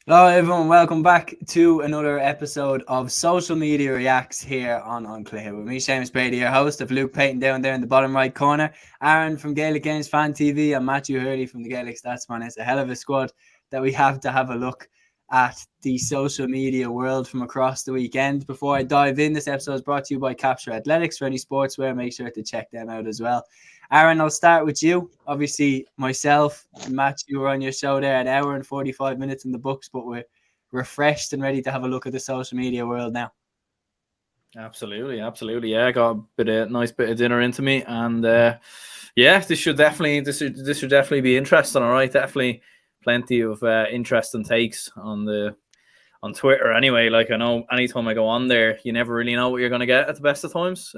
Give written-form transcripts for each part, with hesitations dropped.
Hello everyone, welcome back to another episode of Social Media Reacts here on Cluiche. With me, Seamus Brady, your host, of Luke Payton down there in the bottom right corner, Aaron from Gaelic Games Fan TV, and Matthew Hurley from the Gaelic Statsman. It's a hell of a squad that we have to have a look at the social media world from across the weekend. Before I dive in, this episode is brought to you by Capture Athletics. For any sportswear, make sure to check them out as well. Aaron, I'll start with you. Obviously, myself and Matthew were on your show there, an hour and 45 minutes in the books, but we're refreshed and ready to have a look at the social media world now. Absolutely. Yeah, I got a nice bit of dinner into me, and yeah, this should definitely be interesting. All right, definitely plenty of interesting takes on Twitter. Anyway, like I know, anytime I go on there, you never really know what you're going to get at the best of times.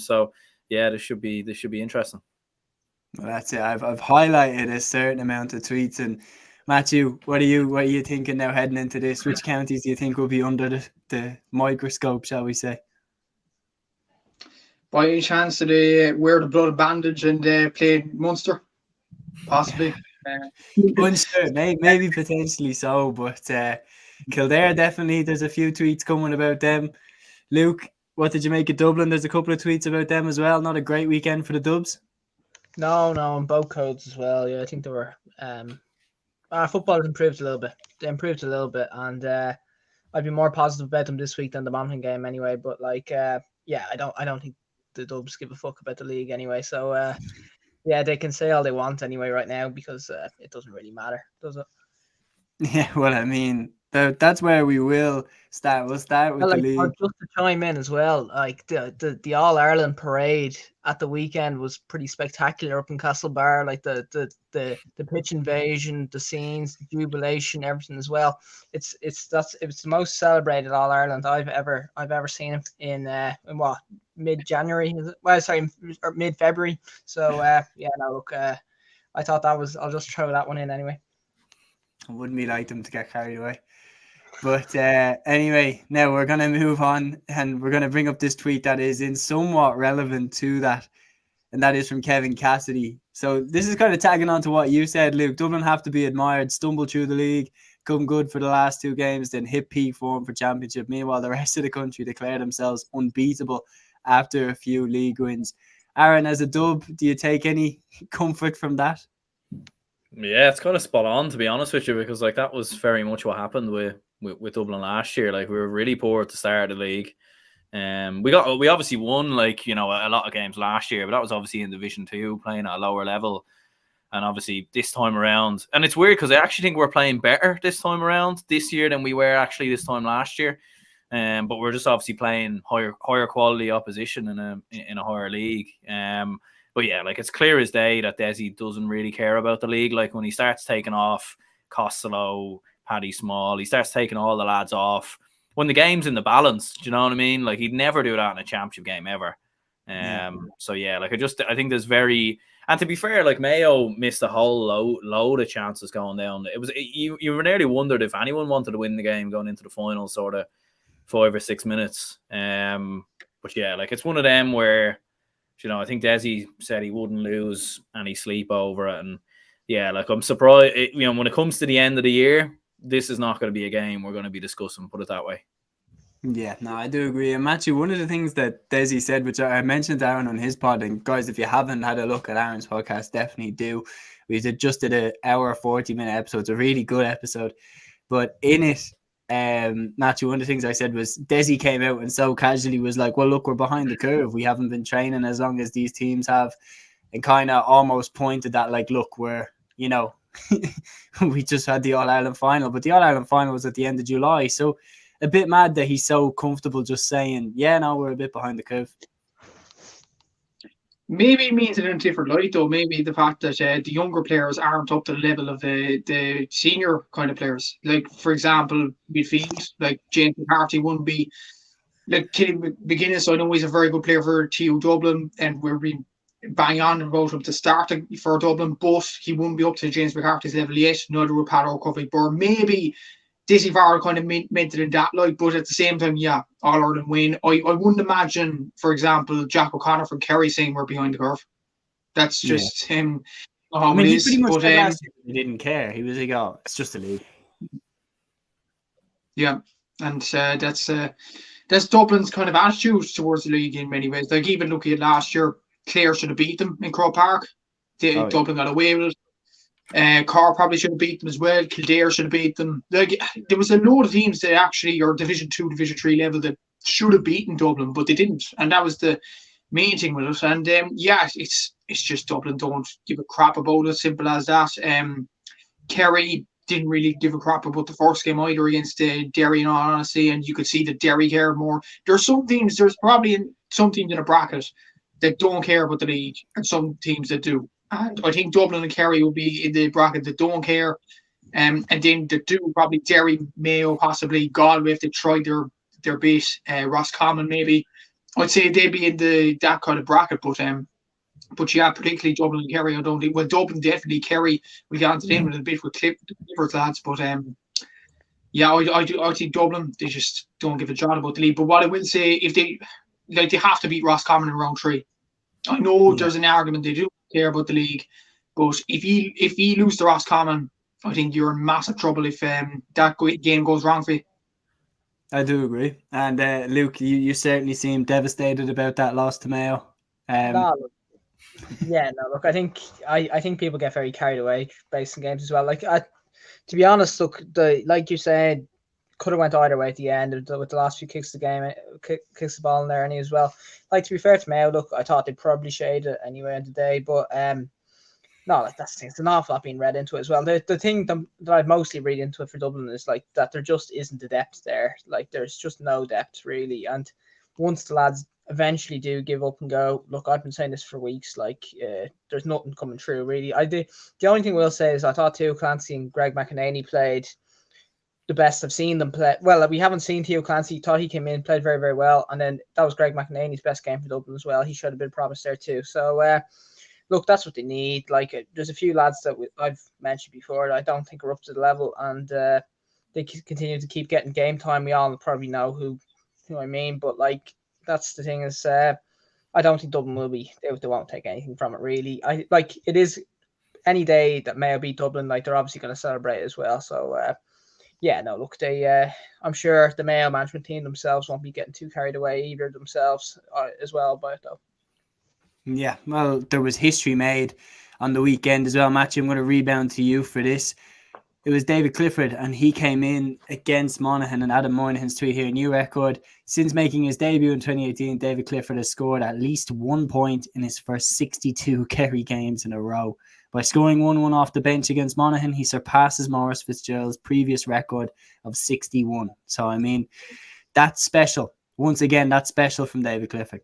So yeah, this should be interesting. Well, that's it. I've highlighted a certain amount of tweets. And Matthew, what are you thinking now heading into this? Which counties do you think will be under the microscope, shall we say? By any chance, did they wear the blood bandage and play Munster? Possibly. Unsure, maybe potentially so, but Kildare definitely. There's a few tweets coming about them. Luke, what did you make of Dublin? There's a couple of tweets about them as well. Not a great weekend for the Dubs. No, and both codes as well. Yeah, I think they were. Football improved a little bit. They improved a little bit, and I'd be more positive about them this week than the Monaghan game anyway. But yeah, I don't think the Dubs give a fuck about the league anyway. So yeah, they can say all they want anyway right now because it doesn't really matter, does it? Yeah, well, I mean, that's where we will start. We'll start with Well, the like league. just to chime in as well, like the All Ireland parade at the weekend was pretty spectacular up in Castlebar. Like the pitch invasion, the scenes, the jubilation, everything as well. It's the most celebrated All Ireland I've ever seen in what, mid-January, is it? Well, sorry, or mid-February. So yeah, no, look, I thought that was. I'll just throw that one in anyway. Wouldn't we like them to get carried away? But anyway, now we're going to move on and we're going to bring up this tweet that is in somewhat relevant to that. And that is from Kevin Cassidy. So this is kind of tagging on to what you said, Luke. Dublin have to be admired, stumble through the league, come good for the last two games, then hit peak form for championship. Meanwhile, the rest of the country declare themselves unbeatable after a few league wins. Aaron, as a Dub, do you take any comfort from that? Yeah, it's kind of spot on, to be honest with you, because like that was very much what happened with Dublin last year. Like we were really poor at the start of the league. We obviously won, like, you know, a lot of games last year, but that was obviously in Division 2, playing at a lower level. And obviously this time around, and it's weird because I actually think we're playing better this time around this year than we were actually this time last year. But we're just obviously playing higher quality opposition in a higher league. But yeah, like it's clear as day that Desi doesn't really care about the league. Like when he starts taking off Costello, Paddy Small, he starts taking all the lads off when the game's in the balance. Do you know what I mean? Like he'd never do that in a championship game ever. So yeah, like I think there's very, and to be fair, like Mayo missed a whole load of chances going down. You nearly wondered if anyone wanted to win the game going into the final sort of 5 or 6 minutes. But yeah, like it's one of them where, you know, I think Desi said he wouldn't lose any sleep over it. And yeah, like I'm surprised, you know, when it comes to the end of the year, this is not going to be a game we're going to be discussing, put it that way. Yeah, no, I do agree. And Matthew, one of the things that Desi said, which I mentioned to Aaron on his pod, and guys, if you haven't had a look at Aaron's podcast, definitely do. We just did an hour, 40-minute episode. It's a really good episode. But in it, Matthew, one of the things I said was Desi came out and so casually was like, well, look, we're behind the curve. We haven't been training as long as these teams have, and kind of almost pointed that, like, look, we're, you know, we just had the All-Ireland final, but the All-Ireland final was at the end of July. So a bit mad that he's so comfortable just saying, yeah, no, we're a bit behind the curve. Maybe it means it in a different light, though. Maybe the fact that the younger players aren't up to the level of the senior kind of players. Like, for example, midfield, like James McCarthy wouldn't be, like Kenny McGuinness. I know he's a very good player for TU Dublin, and we're being bang on about him to start for Dublin, but he wouldn't be up to James McCarthy's level yet. Neither would Pat O'Covey. But maybe Dizzy Farrell kind of meant it in that light, but at the same time, yeah, All Ireland win. I wouldn't imagine, for example, Jack O'Connor from Kerry saying we're behind the curve. That's just him. I mean, he pretty much said last year he didn't care. He was like, oh, it's just a league. Yeah, and that's Dublin's kind of attitude towards the league in many ways. Like even looking at last year, Clare should have beat them in Croke Park. Oh, yeah. Dublin got away with it. Carr probably should have beat them as well. Kildare should have beat them. Like there was a load of teams that actually are Division 2, Division 3 level that should have beaten Dublin, but they didn't, and that was the main thing with it. And yeah, it's just Dublin don't give a crap about it. Simple as that. Kerry didn't really give a crap about the first game either against Derry, in all honesty, and you could see that Derry care more. There's probably some teams in a bracket that don't care about the league, and some teams that do. And I think Dublin and Kerry will be in the bracket that don't care. And then the do probably Derry, Mayo, possibly Galway if they tried their base, Roscommon maybe. I'd say they'd be in that kind of bracket, but yeah, particularly Dublin and Kerry, I don't think. Well, Dublin definitely, Kerry. We got into them a little bit with Clifford lads, but yeah, I think Dublin, they just don't give a jot about the league. But what I will say, if they have to beat Roscommon in round 3. I know there's an argument they do care about the league, but if you lose to Roscommon, I think you're in massive trouble if that game goes wrong for you. I do agree. And Luke, you certainly seem devastated about that loss to Mayo. Look, I think people get very carried away based on games as well. Like, to be honest, look, like you said, could have went either way at the end with the last few kicks of the game, kicks the ball in there, and as well. Like, to be fair to Mayo, look, I thought they probably shade it anyway in the day, but no, like that's the thing. It's an awful lot being read into it as well. The thing that I'd mostly read into it for Dublin is like that there just isn't the depth there. Like there's just no depth really. And once the lads eventually do give up and go, look, I've been saying this for weeks. Like there's nothing coming through really. The only thing we'll say is I thought Theo Clancy and Greg McEnany played the best I've seen them play. Well, we haven't seen Theo Clancy. Thought he came in, played very, very well, and then that was Greg McEnany's best game for Dublin as well. He showed a bit of promise there too. So. Look, that's what they need. Like, there's a few lads that I've mentioned before that I don't think are up to the level, and they continue to keep getting game time. We all probably know who I mean, but like that's the thing is, I don't think Dublin will be. They won't take anything from it really. I like it is any day that Mayo beat Dublin, like they're obviously going to celebrate as well. So yeah, no, look, I'm sure the Mayo management team themselves won't be getting too carried away either themselves as well by it though. Yeah, well, there was history made on the weekend as well. Matthew, I'm going to rebound to you for this. It was David Clifford, and he came in against Monaghan, and Adam Moynihan's tweet here, new record. Since making his debut in 2018, David Clifford has scored at least 1 point in his first 62 Kerry games in a row. By scoring 1-1 off the bench against Monaghan, he surpasses Maurice Fitzgerald's previous record of 61. So, I mean, that's special. Once again, that's special from David Clifford.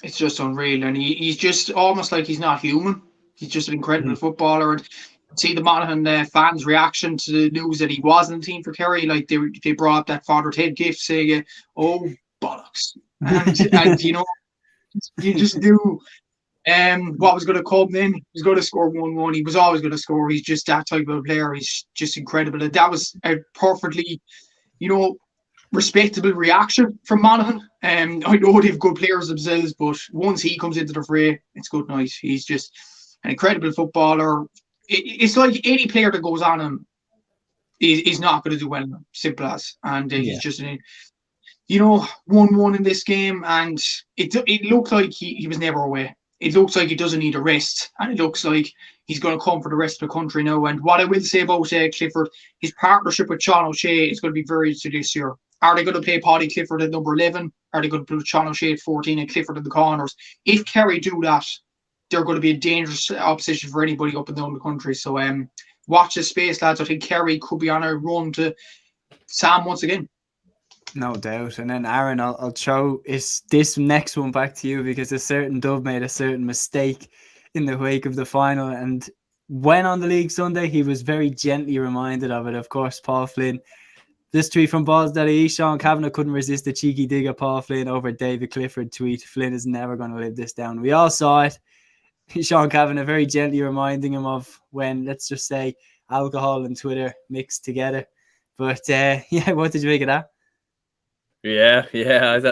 It's just unreal, and he's just almost like he's not human. He's just an incredible footballer, and see the Monaghan fans' reaction to the news that he wasn't in the team for Kerry. Like they brought up that Father Ted gift, saying, "Oh bollocks," and you know, you just knew what was going to come. Then he was going to score 1-1. He was always going to score. He's just that type of player. He's just incredible, and that was a perfectly, respectable reaction from Monaghan. I know they've good players themselves, but once he comes into the fray, it's good night. He's just an incredible footballer. It's like any player that goes on him is not going to do well. Simple as. And he's just, 1-1 in this game, and it looked like he was never away. It looks like he doesn't need a rest, and it looks like he's going to come for the rest of the country now. And what I will say about Clifford, his partnership with Sean O'Shea is going to be very interesting this year. Are they going to play Paddy Clifford at number 11? Are they going to put Sean O'Shea at 14 and Clifford in the corners? If Kerry do that, they're going to be a dangerous opposition for anybody up and down the country. So watch this space, lads. I think Kerry could be on a run to Sam once again. No doubt. And then Aaron, I'll throw this next one back to you, because a certain Dove made a certain mistake in the wake of the final. And when on the League Sunday, he was very gently reminded of it. Of course, Paul Flynn. This tweet from Balls.ie, Sean Kavanagh couldn't resist the cheeky dig at Paul Flynn over David Clifford tweet. Flynn is never going to live this down. We all saw it. Sean Kavanagh very gently reminding him of when, let's just say, alcohol and Twitter mixed together. But what did you make of that? Yeah.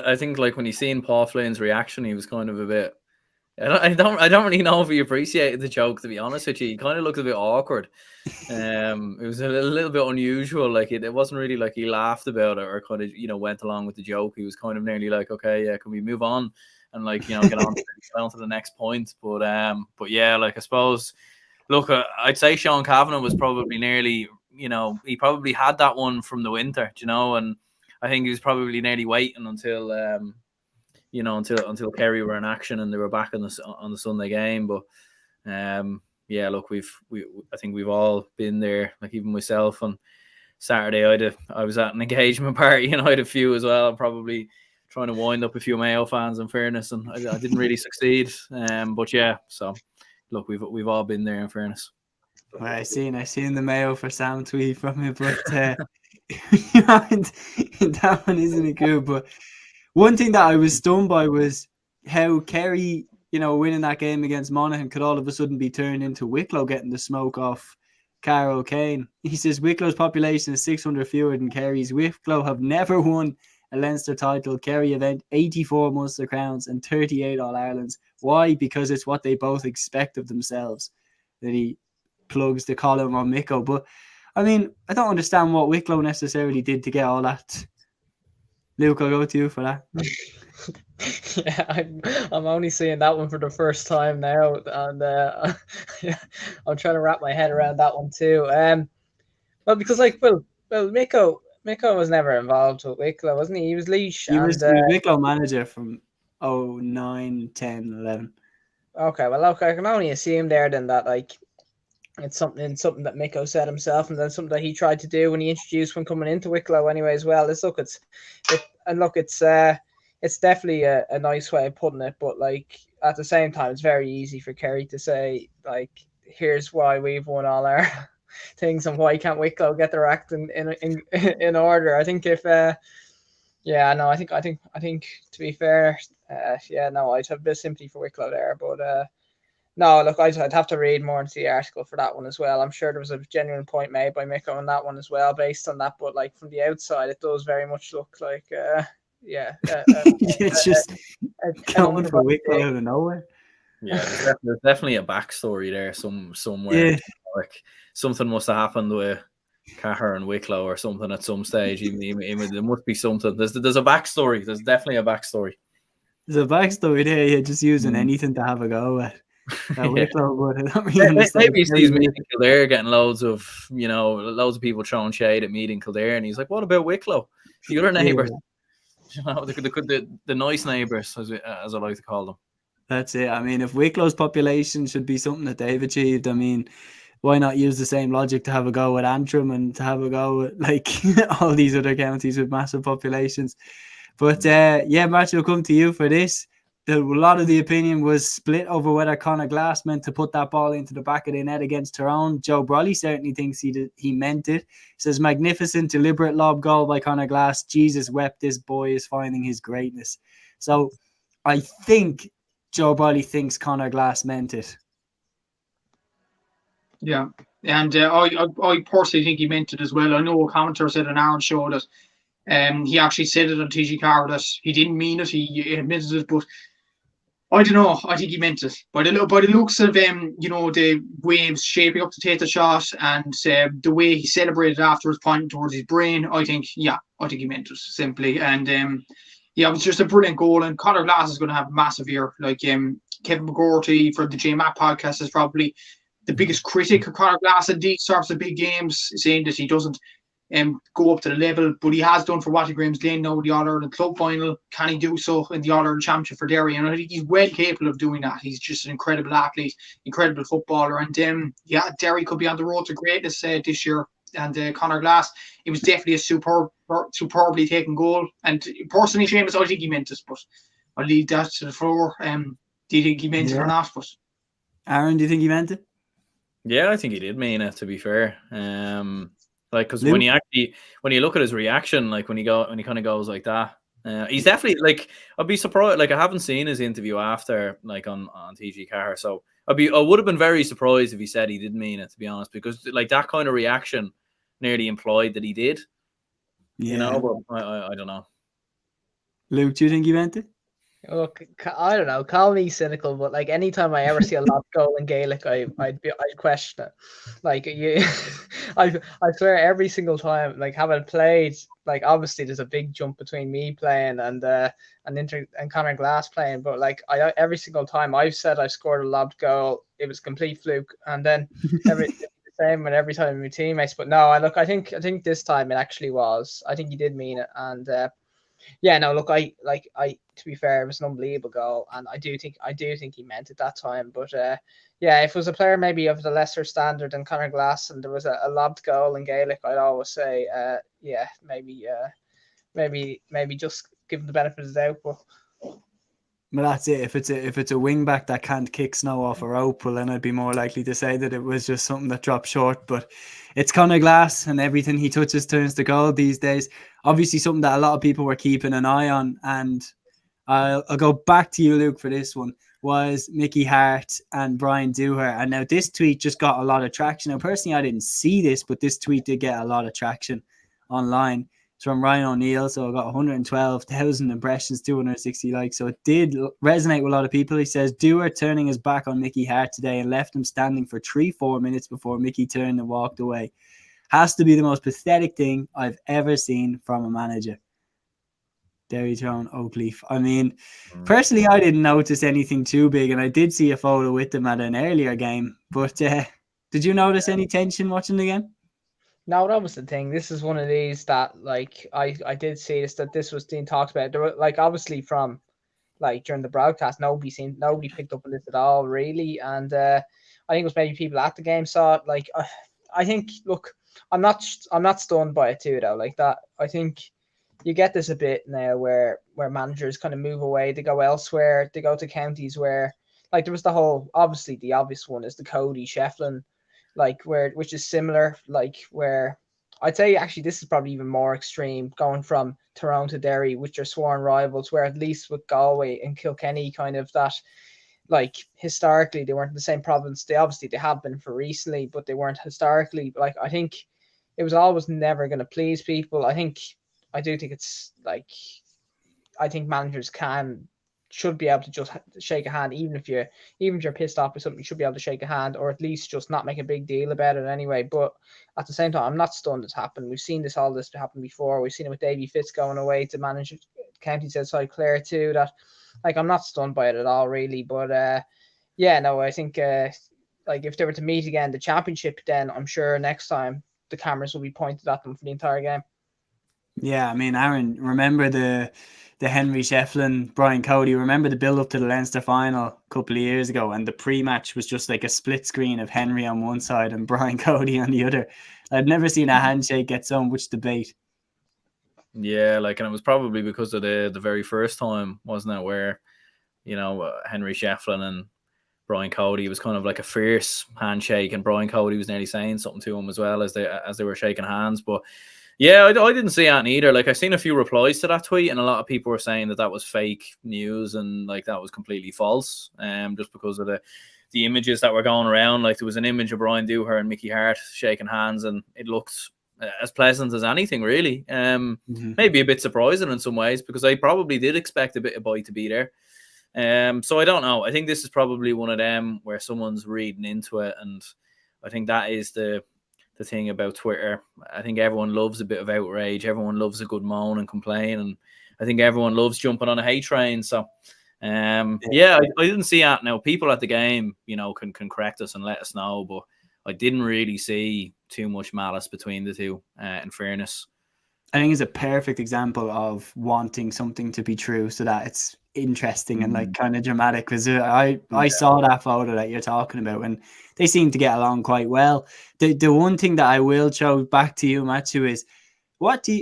I think like when you seen Paul Flynn's reaction, he was kind of a bit I don't really know if he appreciated the joke, to be honest with you. He kind of looked a bit awkward. It was a little bit unusual. Like it wasn't really like he laughed about it or kind of went along with the joke. He was kind of nearly like, okay, yeah, can we move on and like get on to the next point? But yeah, like I suppose. Look, I'd say Sean Kavanagh was probably nearly, he probably had that one from the winter, and I think he was probably nearly waiting until until Kerry were in action and they were back on the Sunday game. But yeah, look, I think we've all been there. Like even myself on Saturday, I was at an engagement party and I had a few as well. Probably trying to wind up a few Mayo fans, in fairness, and I didn't really succeed. But yeah, so look, we've all been there, in fairness. Well, I seen the Mayo for Sam tweet from it, but that one isn't it good. But one thing that I was stunned by was how Kerry, winning that game against Monaghan could all of a sudden be turned into Wicklow getting the smoke off Carroll Kane. He says Wicklow's population is 600 fewer than Kerry's. Wicklow have never won a Leinster title. Kerry have 84 Munster crowns and 38 All-Irelands. Why? Because it's what they both expect of themselves. That he plugs the column on Miko. But, I mean, I don't understand what Wicklow necessarily did to get all that. Luke, I'll go to you for that. Yeah, I'm only seeing that one for the first time now, and I'm trying to wrap my head around that one too. Well, because Miko was never involved with Wicklow, wasn't he? He was Laois. He was Wicklow manager from 09, 10, 11. Okay, well, look, I can only assume there then that it's something that Miko said himself, and then something that he tried to do when he introduced when coming into Wicklow anyway as well. It's definitely a nice way of putting it, but like at the same time, it's very easy for Kerry to say like, here's why we've won all our things and why can't Wicklow get their act in order. I think I think to be fair, I'd have a bit of sympathy for Wicklow there, but no, look, I'd have to read more into the article for that one as well. I'm sure there was a genuine point made by Miko on that one as well, based on that. But like from the outside, it does very much look like, it's just coming for Wicklow out of nowhere. Yeah, there's definitely a backstory there somewhere. Yeah. Like something must have happened with Cahir and Wicklow or something at some stage. Even there must be something. There's a backstory. There's definitely a backstory. There's a backstory there. You're just using anything to have a go at. Wicklow, but I don't really understand. Maybe he's meeting Kildare, getting loads of people throwing shade at meeting Kildare, and he's like, "What about Wicklow? The other neighbours, the nice neighbours, as I like to call them." That's it. I mean, if Wicklow's population should be something that they've achieved, I mean, why not use the same logic to have a go at Antrim and to have a go at like all these other counties with massive populations? But Matthew, will come to you for this. A lot of the opinion was split over whether Conor Glass meant to put that ball into the back of the net against Tyrone. Joe Brolly certainly thinks he meant it. He says, magnificent, deliberate lob goal by Conor Glass. Jesus wept, this boy is finding his greatness. So I think Joe Brolly thinks Conor Glass meant it. Yeah, and I personally think he meant it as well. I know a commentator said on Aaron's show that he actually said it on TG Carr that he didn't mean it. He admitted it, but I don't know. I think he meant it. By the looks of the waves shaping up to take the shot and the way he celebrated afterwards, pointing towards his brain, I think he meant it simply. And it was just a brilliant goal. And Conor Glass is going to have a massive year. Like Kevin McGorty from the JMAC podcast is probably the biggest critic of Conor Glass in these sorts of big games, saying that he doesn't go up to the level, but he has done for Watty Graham's Glen now, the All-Ireland Club Final. Can he do so in the All-Ireland Championship for Derry? And I think he's well capable of doing that. He's just an incredible athlete, incredible footballer. And Derry could be on the road to greatness this year. And Conor Glass, it was definitely a superbly taken goal. And personally, Seamus, I think he meant it, but I'll leave that to the floor. Do you think he meant it or not? But Aaron, do you think he meant it? Yeah, I think he did mean it, to be fair. Because when you look at his reaction, like when he kind of goes like that, he's definitely like, I'd be surprised. Like I haven't seen his interview after, like on TG Carr, so I would have been very surprised if he said he didn't mean it, to be honest, because like that kind of reaction nearly implied that he did. Yeah. But I don't know. Luke, do you think he meant it? Look, I don't know. Call me cynical, but like anytime I ever see a lob goal in Gaelic, I'd question it. Like you, I swear every single time. Like having played, like obviously there's a big jump between me playing and Conor Glass playing, but like every single time I've said I scored a lobbed goal, it was complete fluke, and then the same with every time with my teammates. But no, I think this time it actually was. I think he did mean it, and. Yeah, no, look, I to be fair, it was an unbelievable goal, and I do think he meant it that time. But yeah, if it was a player maybe of the lesser standard than Conor Glass, and there was a lobbed goal in Gaelic, I'd always say, yeah, maybe just give him the benefit of the doubt. But that's it. If it's a wing back that can't kick snow off a rope, well then I'd be more likely to say that it was just something that dropped short. But it's Conor Glass, and everything he touches turns to gold these days. Obviously something that a lot of people were keeping an eye on, and I'll go back to you, Luke, for this one, was Mickey Hart and Brian Dooher. And now this tweet just got a lot of traction. Now personally I didn't see this, but this tweet did get a lot of traction online. It's from Ryan O'Neill, so I got 112,000 impressions, 260 likes. So it did resonate with a lot of people. He says, Dewar turning his back on Mickey Hart today and left him standing for 3-4 minutes before Mickey turned and walked away. Has to be the most pathetic thing I've ever seen from a manager. Derry Tyrone Oakleaf. I mean, personally, I didn't notice anything too big, and I did see a photo with them at an earlier game. But did you notice any tension watching the game? no, that was the thing. This is one of these that like I did see this, that this was being talked about. There were like obviously from like during the broadcast, nobody picked up on this at all really, and I think it was maybe people at the game saw it. Like I think, look, I'm not stunned by it too though. Like that, I think you get this a bit now where managers kind of move away, they go elsewhere, they go to counties where, like, there was the whole, obviously the obvious one is the Cody Shefflin, like which is similar, like where I'd say actually this is probably even more extreme, going from Tyrone to Derry, which are sworn rivals, where at least with Galway and Kilkenny, kind of that, like historically they weren't in the same province. They have been for recently, but they weren't historically. Like I think it was always never going to please people. I do think it's like, I think managers should be able to just shake a hand, even if you're pissed off with something, you should be able to shake a hand, or at least just not make a big deal about it anyway. But at the same time, I'm not stunned it's happened. We've seen all this happen before. We've seen it with Davy Fitz going away to manage counties outside Clare too. That, like, I'm not stunned by it at all, really. But yeah, no, I think like if they were to meet again, the championship, then I'm sure next time the cameras will be pointed at them for the entire game. Yeah, I mean, Aaron, remember the Henry Shefflin, Brian Cody, remember the build up to the Leinster final a couple of years ago, and the pre-match was just like a split screen of Henry on one side and Brian Cody on the other. I've never seen a handshake get so much debate. Yeah, like, and it was probably because of the very first time, wasn't it, where, you know, Henry Shefflin and Brian Cody, was kind of like a fierce handshake, and Brian Cody was nearly saying something to him as well as they were shaking hands. But yeah, I didn't see that either. Like, I seen a few replies to that tweet, and a lot of people were saying that was fake news and like that was completely false. Just because of the images that were going around. Like, there was an image of Brian Dooher and Mickey Hart shaking hands, and it looked as pleasant as anything, really. Maybe a bit surprising in some ways, because I probably did expect a bit of bite to be there. So I don't know. I think this is probably one of them where someone's reading into it, and I think that is the thing about Twitter. I think everyone loves a bit of outrage. Everyone loves a good moan and complain, and I think everyone loves jumping on a hate train. So yeah, I didn't see that. Now, people at the game, you know, can correct us and let us know, but I didn't really see too much malice between the two, in fairness. I think it's a perfect example of wanting something to be true so that it's interesting and like kind of dramatic, because I saw that photo that you're talking about, and they seem to get along quite well. The one thing that I will throw back to you, Matthew, is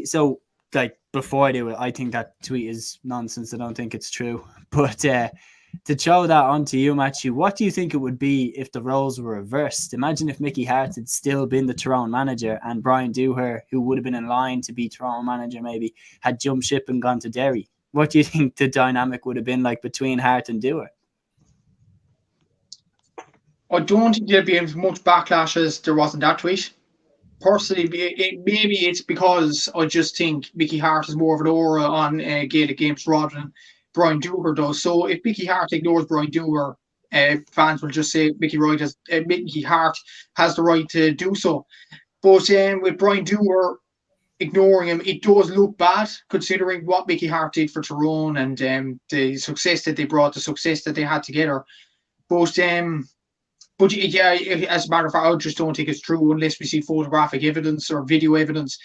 so like before I do it, I think that tweet is nonsense. I don't think it's true. But to throw that onto you, Matthew, what do you think it would be if the roles were reversed? Imagine if Mickey Hart had still been the Tyrone manager and Brian Dooher, who would have been in line to be Tyrone manager, maybe had jumped ship and gone to Derry. What do you think the dynamic would have been like between Hart and Dooher? I don't think there'd be as much backlash as there was in that tweet. Personally, maybe it's because I just think Mickey Hart is more of an aura on Gaelic games rather than Brian Dooher does. So if Mickey Hart ignores Brian Dooher, fans will just say Mickey Hart has the right to do so. But with Brian Dooher ignoring him, it does look bad considering what Mickey Hart did for Tyrone and the success that they brought, the success that they had together. But yeah, as a matter of fact, I just don't think it's true unless we see photographic evidence or video evidence.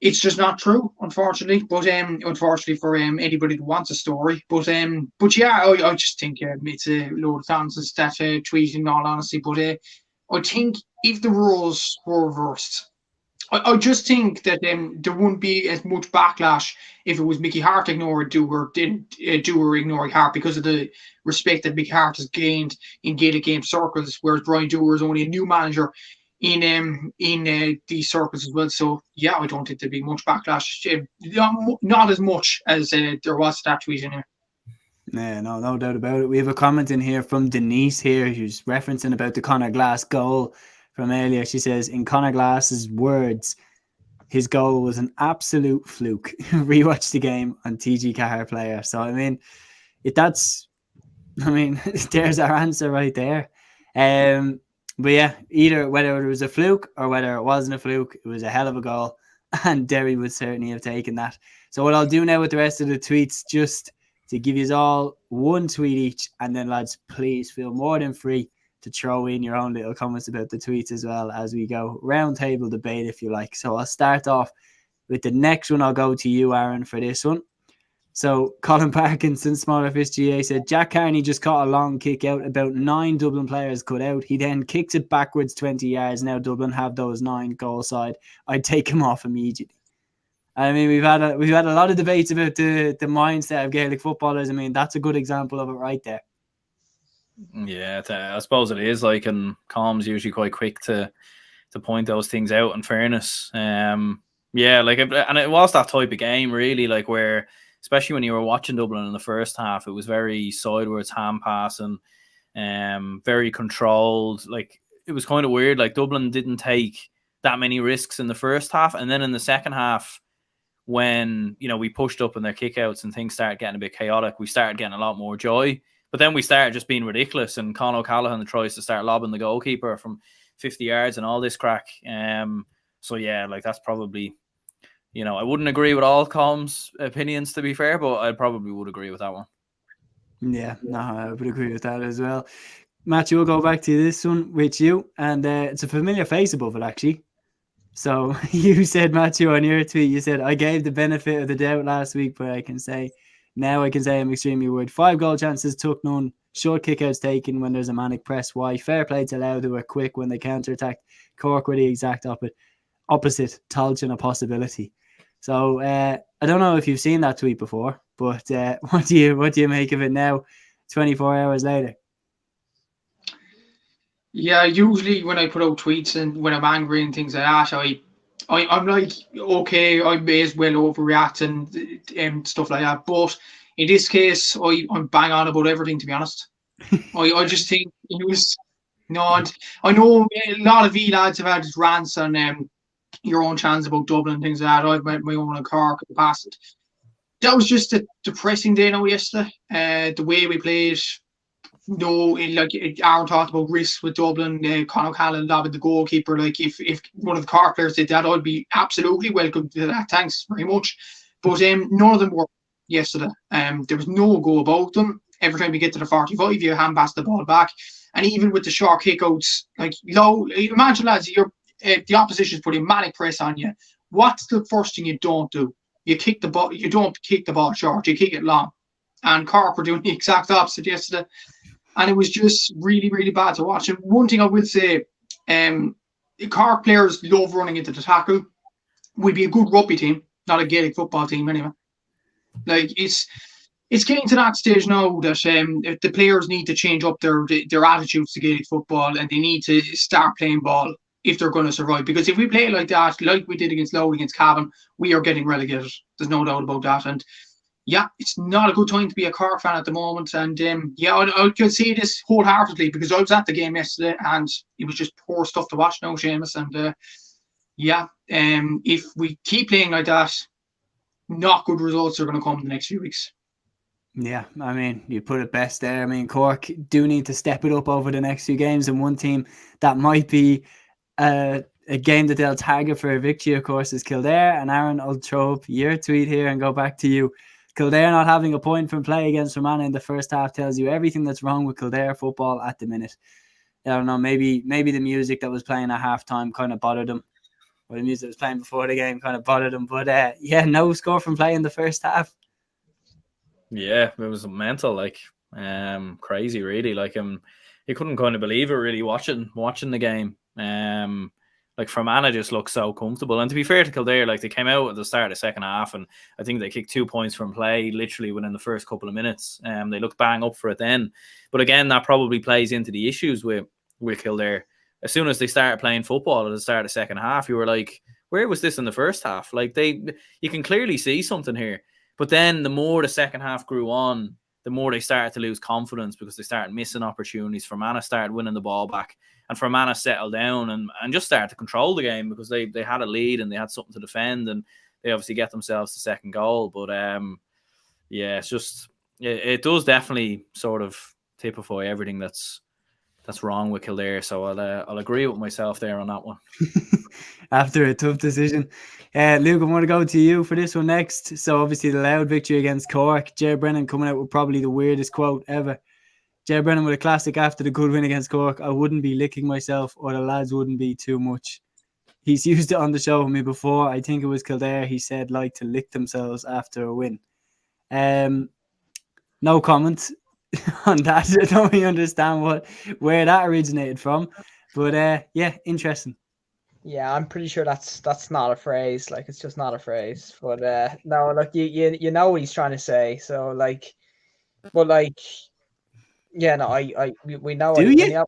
It's just not true, unfortunately. But unfortunately for anybody who wants a story. But yeah, I just think it's a load of nonsense that tweet, in all honesty. But I think if the rules were reversed, I just think that there wouldn't be as much backlash if it was Mickey Hart ignoring Dooher, Dooher ignoring Hart, because of the respect that Mickey Hart has gained in Gaelic game circles, whereas Brian Dooher is only a new manager in these circles as well. So yeah, I don't think there'd be much backlash. Not as much as there was that tweet in here. Yeah, no doubt about it. We have a comment in here from Denise here, who's referencing about the Conor Glass goal from earlier. She says, in Conor Glass's words, his goal was an absolute fluke. Rewatch the game on TG Cahir Player. So there's our answer right there. But yeah, either whether it was a fluke or whether it wasn't a fluke, it was a hell of a goal, and Derry would certainly have taken that. So what I'll do now with the rest of the tweets, just to give you all one tweet each, and then lads, please feel more than free to throw in your own little comments about the tweets as well as we go round table debate, if you like. So I'll start off with the next one. I'll go to you, Aaron, for this one. So Colin Parkinson, Smaller Fish GA, said Jack Carney just caught a long kick out. About 9 Dublin players cut out. He then kicks it backwards 20 yards. Now Dublin have those 9 goal side. I'd take him off immediately. I mean, we've had a lot of debates about the mindset of Gaelic footballers. I mean, that's a good example of it right there. Yeah, I suppose it is. Like, and Calm's usually quite quick to point those things out. In fairness, yeah, like, and it was that type of game really, like where, especially when you were watching Dublin in the first half, it was very sideways hand passing, very controlled. Like, it was kind of weird. Like, Dublin didn't take that many risks in the first half, and then in the second half, when we pushed up in their kickouts and things started getting a bit chaotic, we started getting a lot more joy. But then we started just being ridiculous, and Con O'Callaghan tries to start lobbing the goalkeeper from 50 yards and all this crack. So yeah, like, that's probably, I wouldn't agree with all Com's opinions, to be fair, but I probably would agree with that one. Yeah, no, I would agree with that as well. Matthew, we'll go back to this one with you, and it's a familiar face above it, actually. So you said, Matthew, on your tweet, you said, I gave the benefit of the doubt last week, but now I can say I'm extremely worried. 5 goal chances, took none. Short kickouts taken when there's a manic press. Why? Fair play to Louth, who are quick when they counter-attack. Cork were the exact opposite. Tolchin a possibility. So I don't know if you've seen that tweet before, but what do you make of it now, 24 hours later? Yeah, usually when I put out tweets and when I'm angry and things like that, I'm like, okay, I may as well overreact and stuff like that. But in this case, I'm bang on about everything, to be honest. I just think it was and I know a lot of lads have had rants on your own chance about Dublin and things like that. I've met my own in Cork in the past. That was just a depressing day now yesterday. The way we played. Like Aaron talked about risks with Dublin, Conor O'Callaghan lobbing the goalkeeper. Like, if one of the Cork players did that, I'd be absolutely welcome to that. Thanks very much. But none of them were yesterday. There was no go about them. Every time you get to the 45, you hand pass the ball back, and even with the short kickouts, like imagine, lads, the opposition's putting manic press on you. What's the first thing you don't do? You kick the ball. You don't kick the ball short. You kick it long. And Cork were doing the exact opposite yesterday. And it was just really, really bad to watch. And one thing I will say, Cork players love running into the tackle. We'd be a good rugby team, not a Gaelic football team anyway. Like, it's getting to that stage now that the players need to change up their attitudes to Gaelic football, and they need to start playing ball if they're going to survive. Because if we play like that, like we did against Louth, against Cavan, we are getting relegated. There's no doubt about that. And yeah, it's not a good time to be a Cork fan at the moment. And I can see this wholeheartedly because I was at the game yesterday and it was just poor stuff to watch now, Seamus. And if we keep playing like that, not good results are going to come in the next few weeks. Yeah, I mean, you put it best there. I mean, Cork do need to step it up over the next few games, and one team that might be a game that they'll target for a victory, of course, is Kildare. And Aaron, I'll throw up your tweet here and go back to you. Kildare not having a point from play against Fermanagh in the first half tells you everything that's wrong with Kildare football at the minute. I don't know, maybe the music that was playing at halftime kind of bothered them, or the music that was playing before the game kind of bothered them. But yeah, no score from play in the first half. Yeah, it was mental, like crazy, really. Like you couldn't kind of believe it, really, watching the game. Like Fermanagh just looked so comfortable. And to be fair to Kildare, like they came out at the start of the second half, and I think they kicked 2 points from play literally within the first couple of minutes. They looked bang up for it then. But again, that probably plays into the issues with Kildare. As soon as they started playing football at the start of the second half, you were like, where was this in the first half? Like you can clearly see something here. But then the more the second half grew on, the more they started to lose confidence because they started missing opportunities. Fermanagh started winning the ball back, and Fermanagh settled down and just started to control the game because they had a lead and they had something to defend, and they obviously get themselves the second goal. But yeah, it's just it does definitely sort of typify everything that's wrong with Kildare. So I'll agree with myself there on that one. After a tough decision. Luke, I want to go to you for this one next. So obviously the loud victory against Cork. Ger Brennan coming out with probably the weirdest quote ever. Ger Brennan with a classic after the good win against Cork. I wouldn't be licking myself, or the lads wouldn't be too much. He's used it on the show with me before. I think it was Kildare. He said like to lick themselves after a win. No comment on that. I don't really understand where that originated from. But yeah, interesting. Yeah, I'm pretty sure that's not a phrase. Like, it's just not a phrase. But no, like you know what he's trying to say. So like, but like, yeah, no, we know Do what you?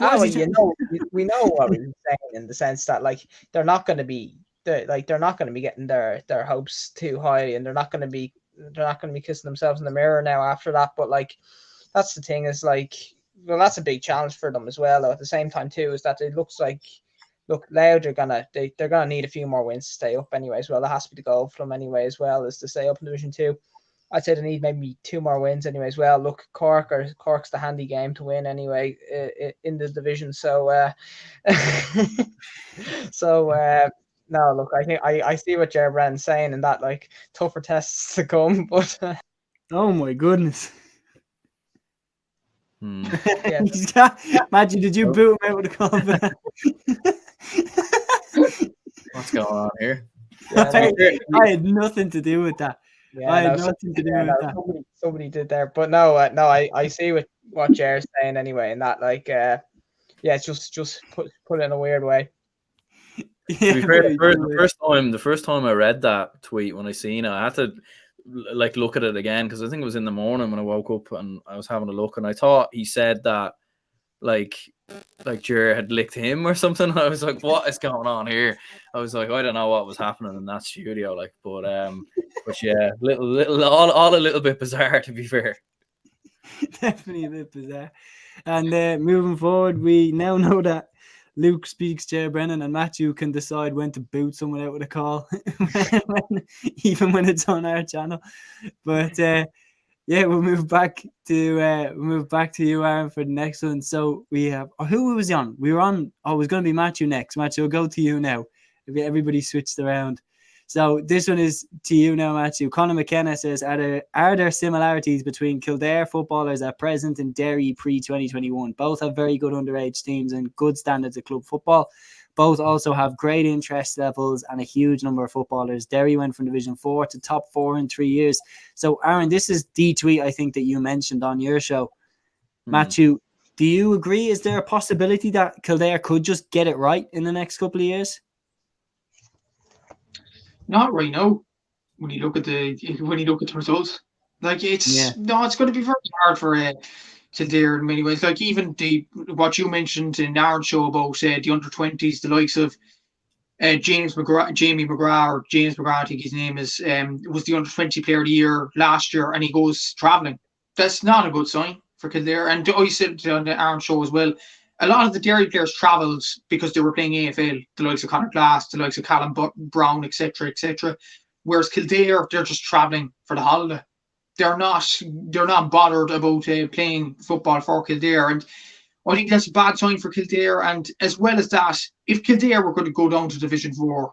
well, you know, we know what we're saying in the sense that like they're not going to be getting their hopes too high, and they're not going to be kissing themselves in the mirror now after that. But like, that's the thing, is like, well, that's a big challenge for them as well. Though, at the same time too, is that it looks like, look, Louth they're gonna need a few more wins to stay up anyway as well. That has to be the goal for them anyway as well, is to stay up in Division 2. I'd say they need maybe 2 more wins anyway as well. Look, Cork's the handy game to win anyway in the division. So no, look, I think I see what Ger Brennan's saying, and that like tougher tests to come. But oh my goodness. Yeah. Maggie, did you boot him out with a comment? What's going on here? Yeah, I had nothing to do with that. Yeah, I had nothing to do with that. Somebody did there, but no, I see what Jer's saying anyway, and that like, yeah, it's just put it in a weird way. Yeah, to be fair, the first time I read that tweet, when I seen it, I had to like look at it again, because I think it was in the morning when I woke up and I was having a look, and I thought he said that like Jer had licked him or something. I was like, what is going on here? I was like, I don't know what was happening in that studio, like, but yeah, all a little bit bizarre, to be fair. Definitely a bit bizarre. And moving forward, we now know that Luke speaks Ger Brennan, and Matthew can decide when to boot someone out with a call, even when it's on our channel. But yeah, we'll move back to you, Aaron, for the next one. So we have who was on? We were on. Oh, it was going to be Matthew next. Matthew, I'll go to you now. Everybody switched around. So this one is to you now, Matthew. Conor McKenna says, are there similarities between Kildare footballers at present and Derry pre-2021? Both have very good underage teams and good standards of club football. Both also have great interest levels and a huge number of footballers. Derry went from Division 4 to top 4 in 3 years. So, Aaron, this is the tweet I think that you mentioned on your show. Matthew, do you agree? Is there a possibility that Kildare could just get it right in the next couple of years? Not right now. When you look at the results, like it's going to be very hard for Kildare in many ways. Like even what you mentioned in our show about the under-20s, the likes of Jamie McGrath, or James McGrath, I think his name is, was the under-20 player of the year last year, and he goes travelling. That's not a good sign for Kildare. And I said on the Aaron show as well, a lot of the Derry players travelled because they were playing AFL, the likes of Conor Glass, the likes of Callum Brown, etc., etc. Whereas Kildare, they're just travelling for the holiday. they're not bothered about playing football for Kildare, and I think that's a bad sign for Kildare. And as well as that, if Kildare were going to go down to Division 4,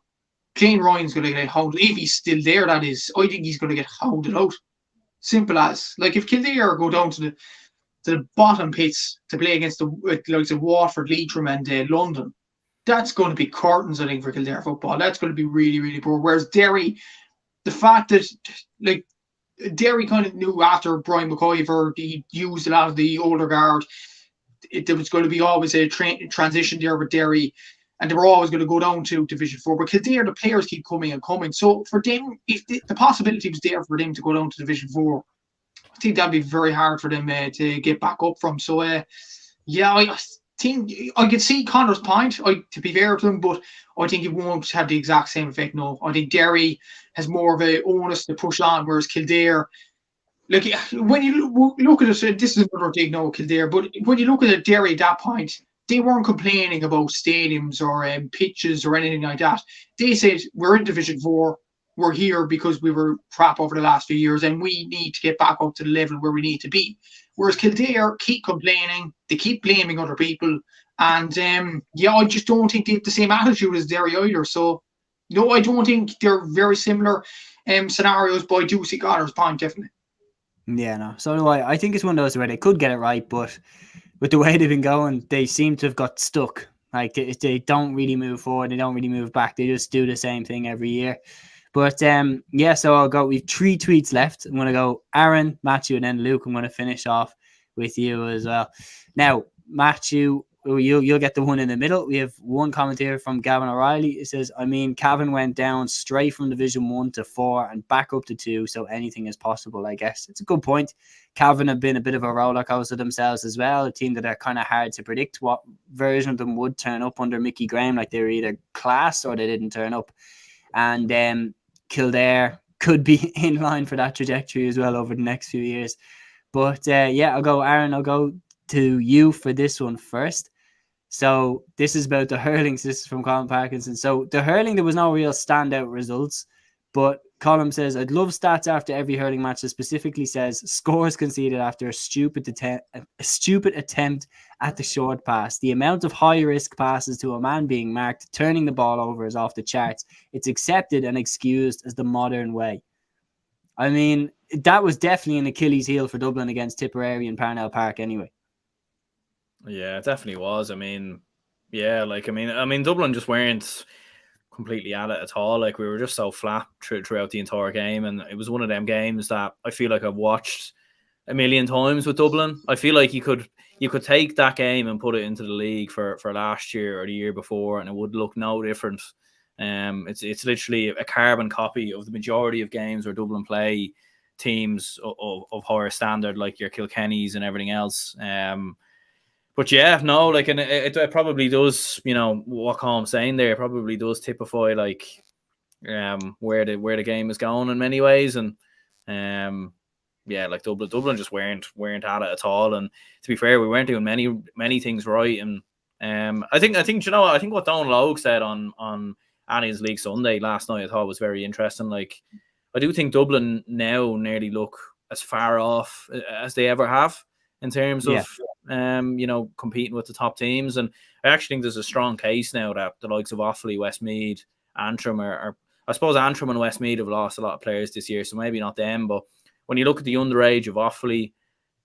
Shane Ryan's going to get hounded. If he's still there, that is, I think he's going to get hounded out. Simple as. Like, if Kildare go down to the bottom pits to play against the likes of Waterford, Leitrim, and London, that's going to be curtains, I think, for Kildare football. That's going to be really, really poor. Whereas Derry, the fact that, like, Derry kind of knew after Brian McIver, he used a lot of the older guard. There was going to be always a transition there with Derry, and they were always going to go down to Division 4. But Kildare, the players keep coming and coming. So for them, if the possibility was there for them to go down to Division 4, I think that'd be very hard for them to get back up from. So, yeah, I think I could see Connor's point, to be fair to him, but I think it won't have the exact same effect. No, I think Derry has more of a onus to push on, whereas Kildare, like, when you look at it, this is another thing, no, Kildare, but when you look at it, Derry at that point, they weren't complaining about stadiums or pitches or anything like that. They said, we're in Division 4, we're here because we were crap over the last few years, and we need to get back up to the level where we need to be. Whereas Kildare keep complaining, they keep blaming other people, and yeah, I just don't think they have the same attitude as Derry either. So, no, I don't think they're very similar scenarios, but I do see Connor's point, definitely. Yeah, no, so do I. I think it's one of those where they could get it right, but with the way they've been going, they seem to have got stuck. Like, they don't really move forward, they don't really move back. They just do the same thing every year. But yeah, so I'll go. We've 3 tweets left. I'm going to go Aaron, Matthew, and then Luke. I'm going to finish off with you as well. Now, Matthew, you'll get the one in the middle. We have one comment here from Gavin O'Reilly. It says, I mean, Cavan went down straight from Division 1 to 4 and back up to 2, so anything is possible, I guess. It's a good point. Cavan have been a bit of a roller coaster themselves as well, a team that are kind of hard to predict what version of them would turn up under Mickey Graham. Like, they were either class or they didn't turn up. And Kildare could be in line for that trajectory as well over the next few years. But yeah, I'll go, Aaron, I'll go to you for this one first. So this is about the hurling. This is from Colin Parkinson. So the hurling, there was no real standout results, but Colin says, I'd love stats after every hurling match that specifically says scores conceded after a stupid attempt at the short pass. The amount of high-risk passes to a man being marked, turning the ball over is off the charts. It's accepted and excused as the modern way. I mean, that was definitely an Achilles heel for Dublin against Tipperary and Parnell Park anyway. Yeah, it definitely was. I mean, yeah, like, I mean, Dublin just weren't completely at it at all. Like, we were just so flat throughout the entire game, and it was one of them games that I feel like I've watched a million times with Dublin. I feel like you could take that game and put it into the league for last year or the year before, and it would look no different. It's literally a carbon copy of the majority of games where Dublin play teams of higher standard, like your Kilkennys and everything else. But yeah, no, like, and it probably does, you know, what Colm's saying there, probably does typify, like, where the game is going in many ways. And yeah, like, Dublin just weren't at it at all. And to be fair, we weren't doing many things right. And I think you know, I think what Donald Logue said on Annie's League Sunday last night, I thought was very interesting. Like, I do think Dublin now nearly look as far off as they ever have in terms of you know, competing with the top teams. And I actually think there's a strong case now that the likes of Offaly, Westmeath, Antrim are I suppose Antrim and Westmeath have lost a lot of players this year, so maybe not them. But when you look at the underage of Offaly,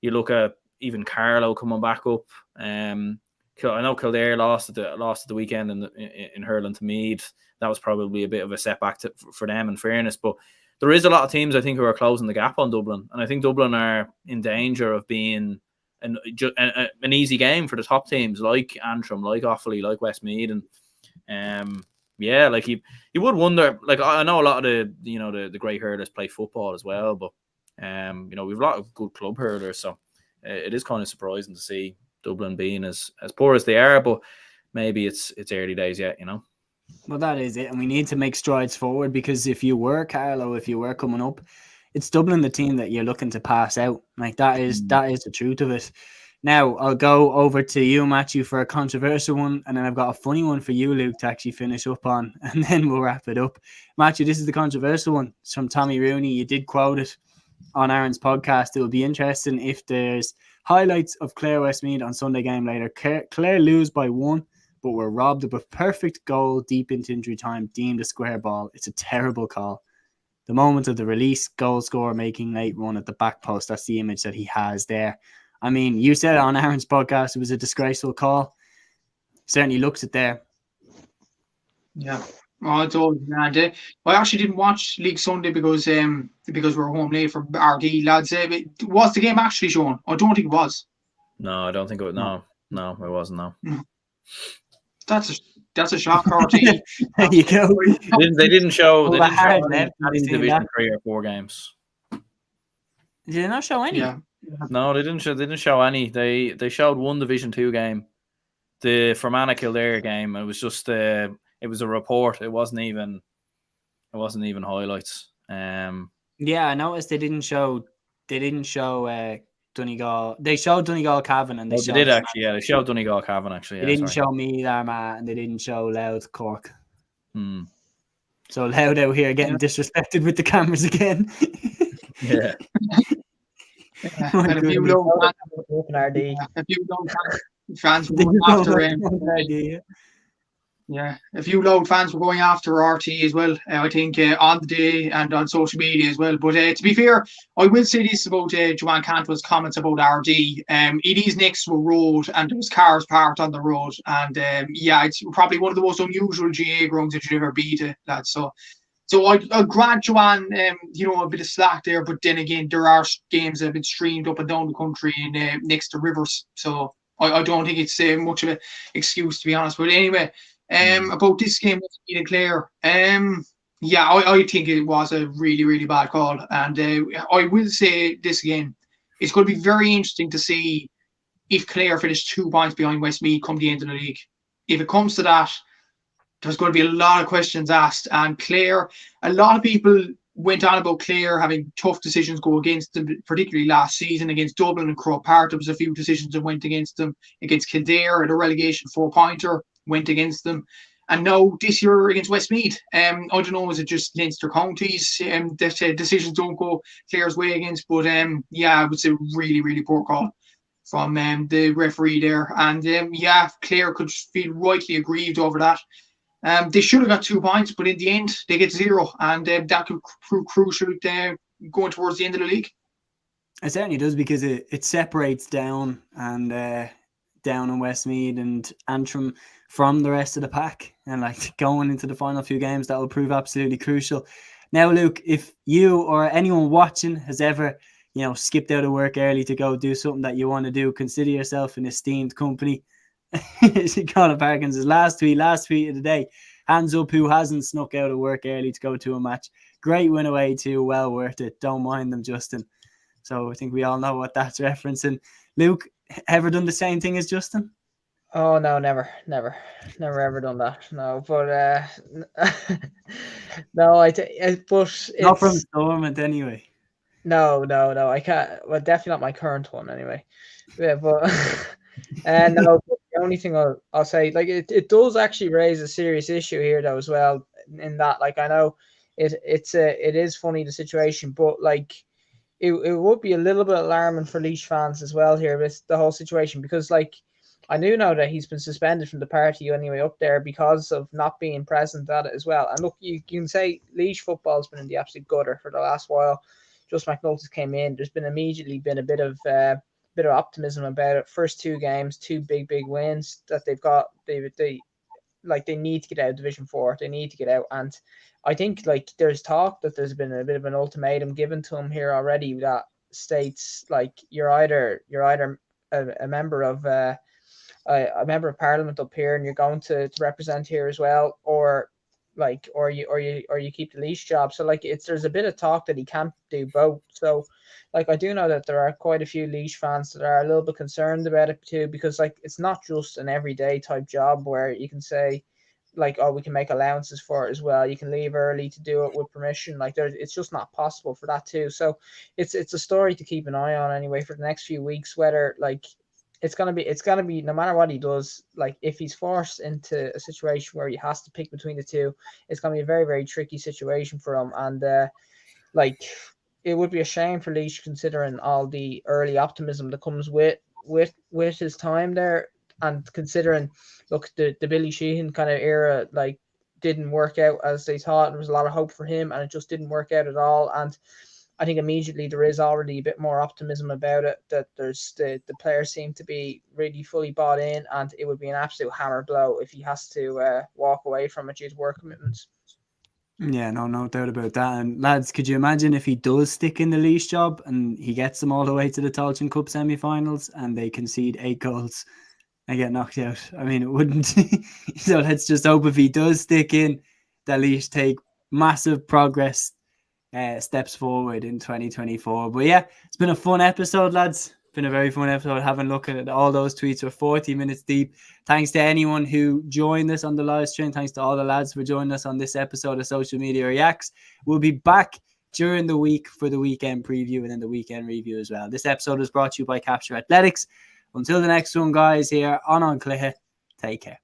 you look at even Carlow coming back up. I know Kildare lost at the weekend in hurling to Meath. That was probably a bit of a setback for them, in fairness. But there is a lot of teams, I think, who are closing the gap on Dublin, and I think Dublin are in danger of being an easy game for the top teams like Antrim, like Offaly, like Westmeath. And yeah, like, you would wonder, like, I know a lot of the great hurlers play football as well, but you know, we've a lot of good club hurlers, so it is kind of surprising to see Dublin being as poor as they are. But maybe it's early days yet, you know. Well, that is it, and we need to make strides forward, because if you were Carlow, if you were coming up, it's Dublin the team that you're looking to pass out. Like, that is the truth of it. Now, I'll go over to you, Matthew, for a controversial one, and then I've got a funny one for you, Luke, to actually finish up on, and then we'll wrap it up. Matthew, this is the controversial one. It's from Tommy Rooney. You did quote it. on Aaron's podcast. It will be interesting if there's highlights of Clare Westmeath on Sunday game later. Clare lose by 1, but were robbed of a perfect goal deep into injury time, deemed a square ball. It's a terrible call. The moment of the release, goal scorer making late run at the back post. That's the image that he has there. I mean, you said on Aaron's podcast it was a disgraceful call. Certainly looks it there. Yeah. Oh, it's all grand. I actually didn't watch League Sunday because we're home late for RD lads. Was the game actually shown? I don't think it was. No, I don't think it was. No, it wasn't. No. That's a shock, RT. There you go. They didn't show. They Well, didn't show hard any left, any seen Division that. 3 or 4 games. Did they not show any? Yeah. No, they didn't show. They didn't show any. They showed one Division 2 game, the Fermanagh Kildare game. It was just it was a report. It wasn't even highlights. Yeah, I noticed they didn't show Donegal. They showed Donegal Cavan and they They did actually. Yeah, they showed Donegal Cavan actually. They Yeah, didn't sorry. show me Armagh and they didn't show Louth Cork. Hmm. So Loud out here getting disrespected with the cameras again. Yeah. And a few low fans were going after a few loud fans were going after RT as well. I think on the day and on social media as well. But to be fair, I will say this about Joanne Cantwell's comments about RD. It is next to a road and there was cars parked on the road. And it's probably one of the most unusual GA grounds that you'd ever be to, lads. So I grant Joanne, a bit of slack there. But then again, there are games that have been streamed up and down the country and next to rivers. So I don't think it's much of an excuse, to be honest. But anyway. About this game with Ian Clare, I think it was a really, really bad call. And I will say this again, it's going to be very interesting to see if Clare finish 2 points behind Westmeath come the end of the league. If it comes to that, there's going to be a lot of questions asked. And Clare, a lot of people went on about Clare having tough decisions go against them, particularly last season against Dublin and Croke Park. There was a few decisions that went against them, against Kildare at a relegation 4-pointer. Went against them, and now this year against Westmeath. I don't know, is it just Leinster counties that decisions don't go Clare's way against? But I would say really, really poor call from the referee there, and Clare could feel rightly aggrieved over that. They should have got 2 points, but in the end they get 0, and that could prove crucial going towards the end of the league. It certainly does, because it separates down and down in Westmeath and Antrim from the rest of the pack, and like going into the final few games, that will prove absolutely crucial. Now, Luke, if you or anyone watching has ever skipped out of work early to go do something that you want to do, consider yourself an esteemed company. Colin Parkins' last tweet of the day, hands up who hasn't snuck out of work early to go to a match. Great win away too, well worth it. Don't mind them, Justin. So I think we all know what that's referencing. Luke, ever done the same thing as Justin? Oh no, never ever done that. No, but no, but it's not from Stormont anyway. No, I can't. Well, definitely not my current one anyway. Yeah, but no. But the only thing I'll say, like, it does actually raise a serious issue here though as well. In that, like, I know it is funny, the situation, but like it would be a little bit alarming for Laois fans as well here with the whole situation, because like I do know that he's been suspended from the party anyway up there because of not being present at it as well. And look, you can say Laois football's been in the absolute gutter for the last while. Just McNulty came in. There's been immediately been a bit of optimism about it. First 2 games, 2 big wins that they've got. They need to get out of Division 4. They need to get out. And I think like there's talk that there's been a bit of an ultimatum given to him here already that states like you're either a member of a member of Parliament up here and you're going to represent here as well, or you keep the Laois job. So like there's a bit of talk that he can't do both. So like I do know that there are quite a few Laois fans that are a little bit concerned about it too, because like it's not just an everyday type job where you can say like, oh, we can make allowances for it as well. You can leave early to do it with permission. Like it's just not possible for that too. So it's a story to keep an eye on anyway for the next few weeks, whether like it's gonna be no matter what he does, like if he's forced into a situation where he has to pick between the two, it's gonna be a very, very tricky situation for him. And like it would be a shame for Leach considering all the early optimism that comes with his time there, and considering, look, the Billy Sheehan kind of era like didn't work out as they thought. There was a lot of hope for him, and it just didn't work out at all. And I think immediately there is already a bit more optimism about it, that there's the players seem to be really fully bought in, and it would be an absolute hammer blow if he has to walk away from it due to work commitments. Yeah, no doubt about that. And lads, could you imagine if he does stick in the Laois job and he gets them all the way to the Tailteann Cup semi-finals and they concede 8 goals and get knocked out? I mean, it wouldn't. So let's just hope if he does stick in, that Laois take massive progress steps forward in 2024. But yeah, it's been a fun episode, lads. Been a very fun episode. Having a look at all those tweets. We're 40 minutes deep. Thanks to anyone who joined us on the live stream. Thanks to all the lads for joining us on this episode of Social Media Reacts. We'll be back during the week for the weekend preview and then the weekend review as well. This episode is brought to you by Capture Athletics. Until the next one, guys, here on Cluiche, take care.